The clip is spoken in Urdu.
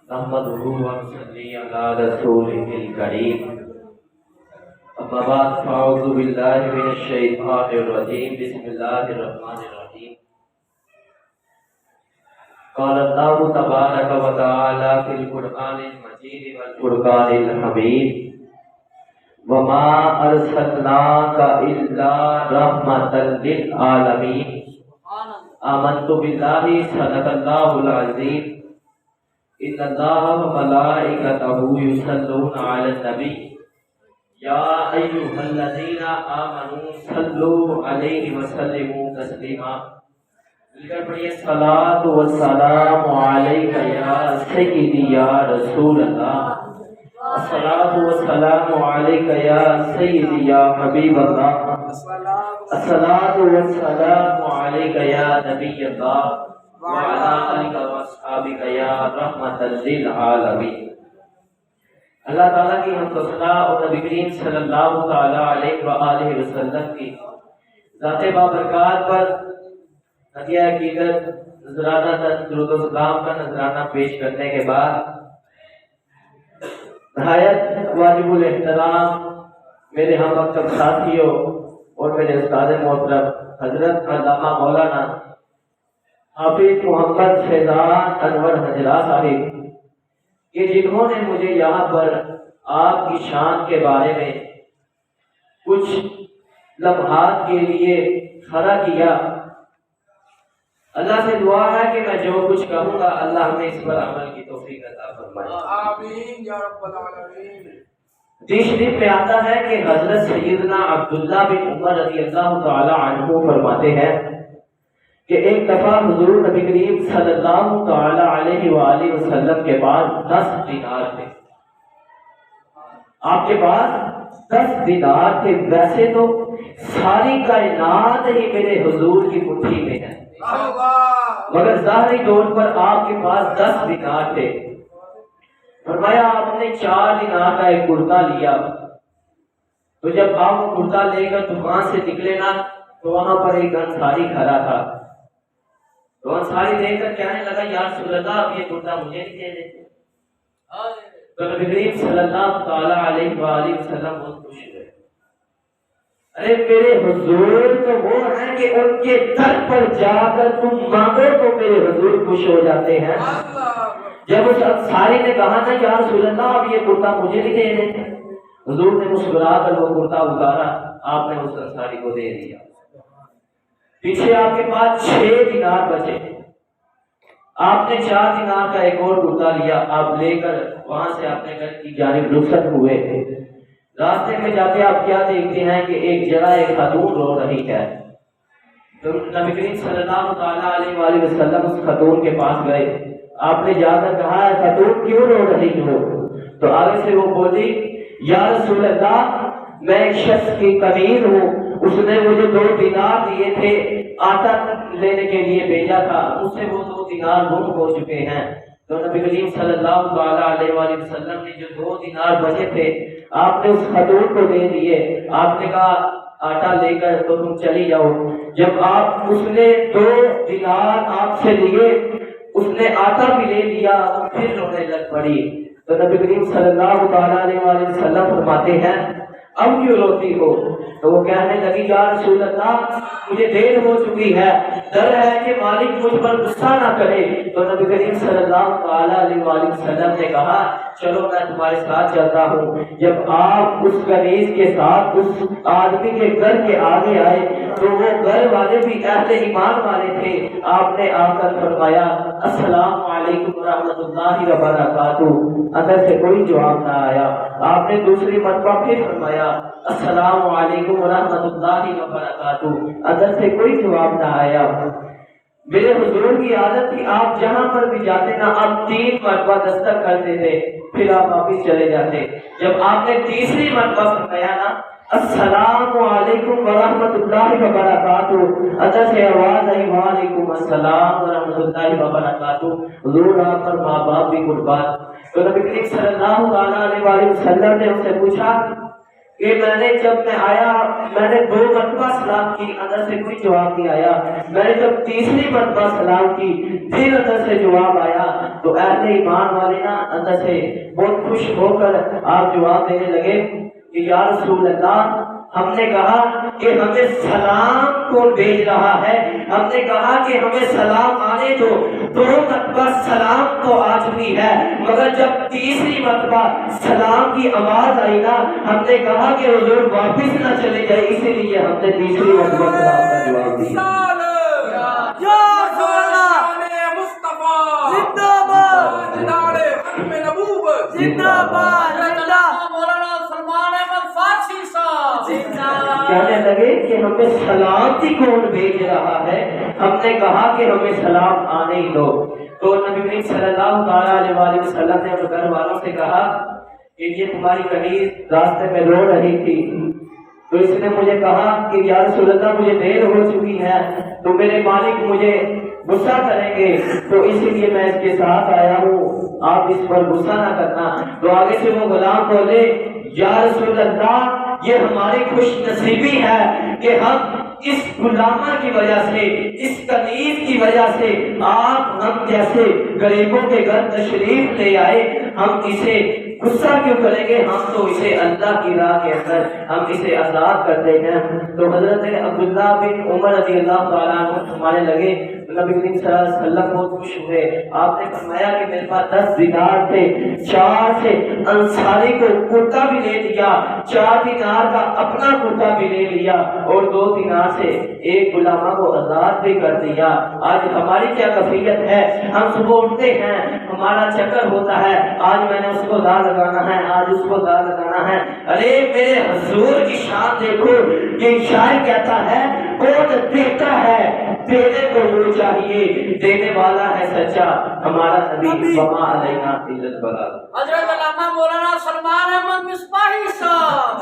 نحمده ونصلي على رسوله الكريم أما بعد فأعوذ بالله من الشيطان الرجيم بسم الله الرحمن الرحيم قال الله تبارك وتعالى في القرآن المجيد والفرقان الحميد وما أرسلناك إلا رحمة للعالمين آمنت بالله صدق الله العظيم إن الله وملائكته يصلون على النبي يا أيها الذين آمنوا صلوا عليه وسلموا تسليما الصلاة والسلام عليك يا سيدي يا رسول الله الصلاة والسلام عليك يا سيدي يا حبيب الله الصلاة والسلام عليك يا نبي الله وعلى آلك وأصحابك يا رحمة للعالمين۔ اللہ تعالیٰ کی حمد و ثنا اور نبی کریم صلی اللہ تعالیٰ علیہ وآلہ وسلم کی ذات بابرکات پر عطیہ عقیدت نذرانہ درود و سلام کا نذرانہ پیش کرنے کے بعد نہایت واجب الاحترام میرے ہم وقت ساتھیوں اور میرے استاد محترم حضرت علامہ مولانا حافظ محمد فیضان انور حجرہ صاحب کہ جنہوں نے مجھے یہاں پر آپ کی شان کے بارے میں کچھ لمحات کے لیے کھڑا کیا، اللہ سے دعا ہے کہ میں جو کچھ کہوں گا اللہ ہمیں اس پر عمل کی توفیق عطا فرمائے، آمین یا رب العالمین۔ حدیث شریف میں آتا ہے کہ حضرت سیدنا عبداللہ بن عمر رضی اللہ تعالی عنہ فرماتے ہیں کہ ایک دفعہ حضور نبی کریم صلی اللہ تعالی علیہ وآلہ وسلم کے پاس 10 دینار تھے، آپ کے پاس 10 دینار تھے۔ ویسے تو ساری کائنات ہی میرے حضور کی مٹھی میں ہے، مگر ظاہری طور پر آپ کے پاس 10 دینار تھے۔ فرمایا آپ نے 4 دینار کا ایک کرتا لیا، تو جب آپ وہ کرتا لے کر دکان سے نکلے نا تو وہاں پر ایک انصاری کھڑا تھا، تو انصاری دیکھ کر کہنے لگا یا رسول اللہ اب یہ کرتا مجھے نہیں دے دیتے؟ تو نبی کریم صلی اللہ تعالی علیہ وآلہ وسلم بہت خوش ہوئے، ارے میرے حضور تو وہ ہیں کہ ان کے در پر جا کر تم مانگو تو میرے حضور خوش ہو جاتے ہیں۔ جب اس انصاری نے کہا نا یا رسول اللہ اب یہ کرتا مجھے نہیں دے دیتے، حضور نے مسکرا کر وہ کرتا اتارا، آپ نے اس انصاری کو دے دیا۔ پیچھے آپ کے پاس 6 دینار بچے، آپ نے 4 دینار کا ایک اور کرتا لیا، آپ لے کر وہاں سے اپنے گھر کی جانب رخصت ہوئے۔ راستے میں جاتے آپ کیا دیکھتے ہیں کہ ایک جگہ ایک خاتون رو رہی ہے، تو نبی کریم صلی اللہ علیہ وآلہ وسلم اس خاتون کے پاس گئے، آپ نے جا کر کہا خاتون کیوں رو رہی ہو؟ تو آگے سے وہ بولی یا رسول اللہ میں ایک شخص کی قرین ہوں، اس نے مجھے 2 دینار دیے تھے، آٹا لینے کے لیے بھیجا تھا، اس سے وہ 2 دینار گم ہو چکے ہیں۔ تو نبی کریم صلی اللہ علیہ وآلہ وسلم نے جو 2 دینار بچے تھے آپ نے اس خاتون کو دے دیے، آپ نے کہا آٹا لے کر تو تم چلی جاؤ۔ جب اس نے 2 دینار آپ سے لیے، اس نے آٹا بھی لے لیا، پھر رونے لگ پڑی۔ تو نبی کریم صلی اللہ علیہ وآلہ وسلم فرماتے ہیں اب کیوں روتی ہو؟ تو وہ کہنے لگی یا رسول اللہ مجھے دیر ہو چکی ہے، ڈر ہے کہ مالک مجھ پر غصہ نہ کرے۔ تو نبی کریم صلی اللہ علیہ وآلہ وسلم نے کہا چلو میں تمہارے ساتھ چلتا ہوں۔ جب آپ اس کنیز کے ساتھ اس آدمی کے گھر کے آگے آئے تو وہ گھر والے بھی اہل ایمان والے تھے، آپ نے آ کر فرمایا السلام علیکم ورحمۃ اللہ وبرکاتہ، اندر سے کوئی جواب نہ آیا۔ آپ نے دوسری مرتبہ پھر فرمایا السلام علیکم ورحمۃ اللہ وبرکاتہ، اندر سے کوئی جواب نہ آیا۔ میرے حضور کی عادت تھی آپ جہاں پر بھی جاتے نا آپ 3 مرتبہ دستک کرتے تھے، پھر آپ واپس چلے جاتے۔ جب آپ نے تیسری مرتبہ فرمایا نا السلام علیکم ورحمۃ اللہ وبرکاتہ، اندر سے آواز آئی وعلیکم السلام ورحمۃ اللہ وبرکاتہ، حضور آپ پر ماں باپ بھی قربان۔ تو نبی کریم صلی اللہ علیہ وسلم نے ان سے پوچھا کہ جب میں آیا میں نے 2 مرتبہ سلام کی، اندر سے کوئی جواب نہیں آیا۔ میں نے جب تیسری مرتبہ سلام کی پھر اندر سے جواب آیا، تو اہل ایمان والے نا اندر سے بہت خوش ہو کر آپ جواب دینے لگے کہ یا رسول اللہ، ہم نے کہا کہ ہمیں سلام کون بھیج رہا ہے، ہم نے کہا کہ ہمیں سلام آنے دو، 2 مرتبہ سلام تو آ چکی ہے، مگر جب تیسری مرتبہ سلام کی آواز آئی نا، ہم نے کہا کہ حضور واپس نہ چلے جائے، اسی لیے ہم نے تیسری مرتبہ سلام کا جواب دیا۔ کہنے لگے کہ ہمیں سلامتی کون بھیج رہا ہے، ہم نے کہا کہ ہمیں سلام آنے ہی دو۔ تو نبی کریم صلی اللہ علیہ وسلم نے اپنے گھر والوں سے کہا کہ یہ تمہاری کنیز راستے میں رو رہی تھی، تو اس نے مجھے کہا کہ یا رسول اللہ مجھے دیر ہو چکی ہے، تو میرے مالک مجھے غصہ کریں گے، تو اسی لیے میں اس کے ساتھ آیا ہوں، آپ اس پر غصہ نہ کرنا۔ تو آگے سے وہ غلام بولے یا رسول اللہ، یہ ہماری خوش نصیبی ہے کہ ہم اس غلامہ کی وجہ سے، اس کنیز کی وجہ سے آپ ہم جیسے غریبوں کے گھر تشریف لے آئے، ہم اسے غصہ کیوں کریں گے، ہم تو اسے اللہ کی راہ کے اندر ہم اسے آزاد کرتے ہیں۔ تو حضرت عبداللہ بن عمر رضی اللہ تعالیٰ عنہ فرمانے لگے، نبی کریم صلی اللہ علیہ وسلم بہت خوش ہوئے، آپ نے فرمایا کہ میرے پاس 10 دینار تھے، 4 سے انصاری کو کرتا بھی لے لیا، 4 دینار کا اپنا کرتا بھی لے لیا، اور 2 دینار سے ایک غلامہ کو آزاد بھی کر دیا۔ آج ہماری کیا کیفیت ہے، ہم صبح اٹھتے ہیں، ہمارا چکر ہوتا ہے، آج میں نے اس کو دار لگانا ہے، آج اس کو دار لگانا ہے۔ ارے میرے حضور کی شان دیکھو، یہ شاعر کہتا ہے کون دیتا ہے، دینے کو وہ چاہیے، دینے والا ہے سچا ہمارا نبی، وما علینا الا البلاغ۔ حضرت علامہ مولانا سلمان احمد مصباحی صاحب